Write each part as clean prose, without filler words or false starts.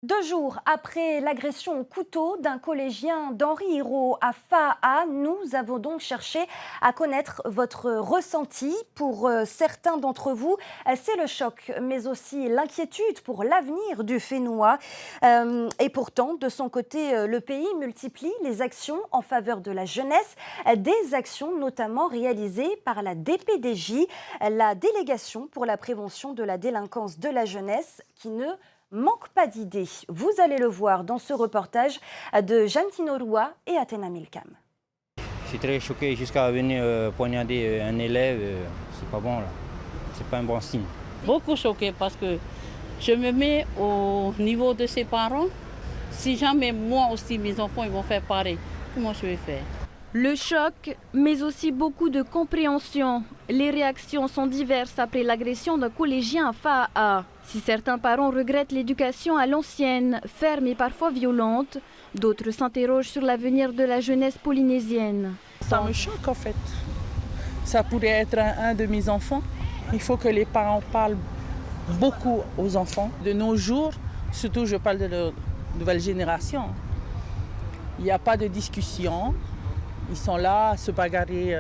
2 jours après l'agression au couteau d'un collégien d'Henri Hirault à Faa, nous avons donc cherché à connaître votre ressenti. Pour certains d'entre vous, c'est le choc, mais aussi l'inquiétude pour l'avenir du Fénois. Et pourtant, de son côté, le pays multiplie les actions en faveur de la jeunesse, des actions notamment réalisées par la DPDJ, la Délégation pour la prévention de la délinquance de la jeunesse, qui ne manque pas d'idées. Vous allez le voir dans ce reportage de Jeanne Tinoroua et Athéna Milcam. Je suis très choqué jusqu'à venir poignarder un élève, c'est pas bon là, c'est pas un bon signe. Beaucoup choqué parce que je me mets au niveau de ses parents. Si jamais moi aussi mes enfants ils vont faire pareil, comment je vais faire? Le choc, mais aussi beaucoup de compréhension. Les réactions sont diverses après l'agression d'un collégien à Faa. Si certains parents regrettent l'éducation à l'ancienne, ferme et parfois violente, d'autres s'interrogent sur l'avenir de la jeunesse polynésienne. Ça me choque en fait. Ça pourrait être un de mes enfants. Il faut que les parents parlent beaucoup aux enfants. De nos jours, surtout je parle de la nouvelle génération, il n'y a pas de discussion. Ils sont là à se bagarrer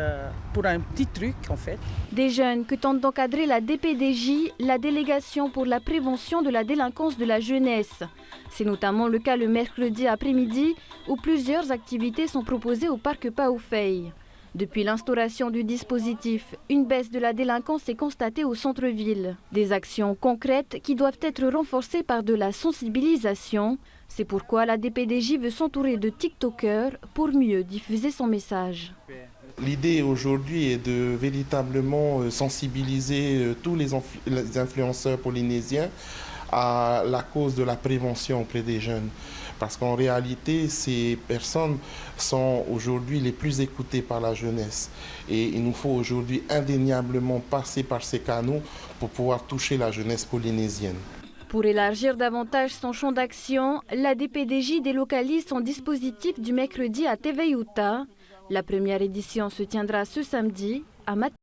pour un petit truc en fait. Des jeunes que tente d'encadrer la DPDJ, la Délégation pour la prévention de la délinquance de la jeunesse. C'est notamment le cas le mercredi après-midi où plusieurs activités sont proposées au parc Paoufei. Depuis l'instauration du dispositif, une baisse de la délinquance est constatée au centre-ville. Des actions concrètes qui doivent être renforcées par de la sensibilisation. C'est pourquoi la DPDJ veut s'entourer de TikTokers pour mieux diffuser son message. L'idée aujourd'hui est de véritablement sensibiliser tous les influenceurs polynésiens à la cause de la prévention auprès des jeunes. Parce qu'en réalité, ces personnes sont aujourd'hui les plus écoutées par la jeunesse. Et il nous faut aujourd'hui indéniablement passer par ces canaux pour pouvoir toucher la jeunesse polynésienne. Pour élargir davantage son champ d'action, la DPDJ délocalise son dispositif du mercredi à Teveiuta. La première édition se tiendra ce samedi à Mat.